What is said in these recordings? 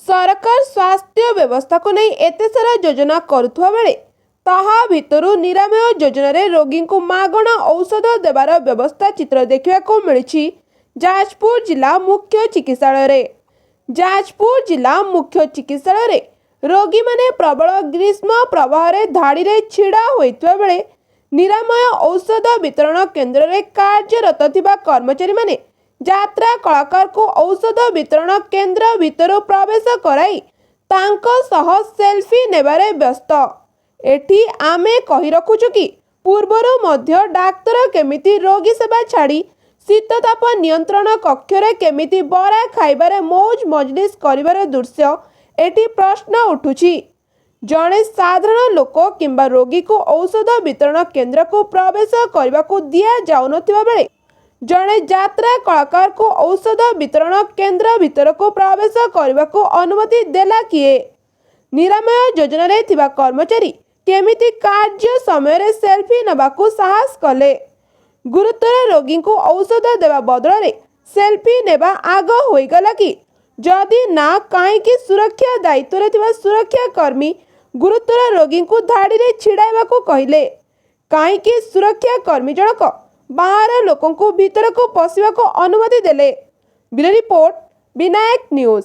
सरकार स्वास्थ्य व्यवस्था को नहीं एते सारा योजना करुवा बेले ताहा भितरु निरामय योजन रोगी को मागणा औषध देवार व्यवस्था चित्र देखा मिली। जाजपुर जिला मुख्य चिकित्सालय जाजपुर जिला मुख्य चिकित्सालय रोगी माने प्रबल ग्रीष्म प्रवाह धाड़ी रे छिड़ा होइतबा बेले निरामय औषध वितरण केन्द्र रे कार्यरत थिबा कर्मचारी माने यात्रा कलाकार को औषध वितरण केन्द्र भितर प्रवेश कराई तांको सह सेल्फी नेबारे व्यस्त। एठी आमे कहि रखुछु कि पूर्वरु मध्य डाक्तर केमिति रोगी सेवा छाड़ी शीतताप नियंत्रण कक्षरे केमिति बरा खाइबारे मौज मजलिस करिबार दृश्य एठी प्रश्न उठुछि। जड़े साधारण लोक किंबा रोगी को औषध वितरण केन्द्र को प्रवेश करने को दिया जाउनथिबा बेले जड़े यात्रा कलाकार को औषध वितरण केन्द्र भितर को प्रवेश करने को अनुमति देला किए? निरामय योजन रे थिबा कर्मचारी केमिति कार्य समय रे सेल्फी नबाकू साहस कले? गुरुतर रोगी को औषध देवा बदल रे सेल्फी नेबा आग होइगला कि? जदि ना काईकि सुरक्षा दायित्व रे थिबा सुरक्षा कर्मी गुरुतर रोगी को धाड़ी रे छिड़ाइबा को कहिले? काईकि सुरक्षा कर्मी जनक बाहर लोकों को भीतर को पशिबा को अनुमति देले? Bureau report Vinayak news.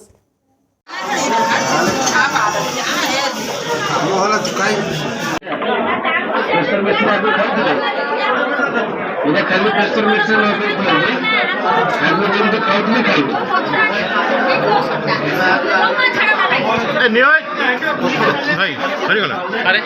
अरे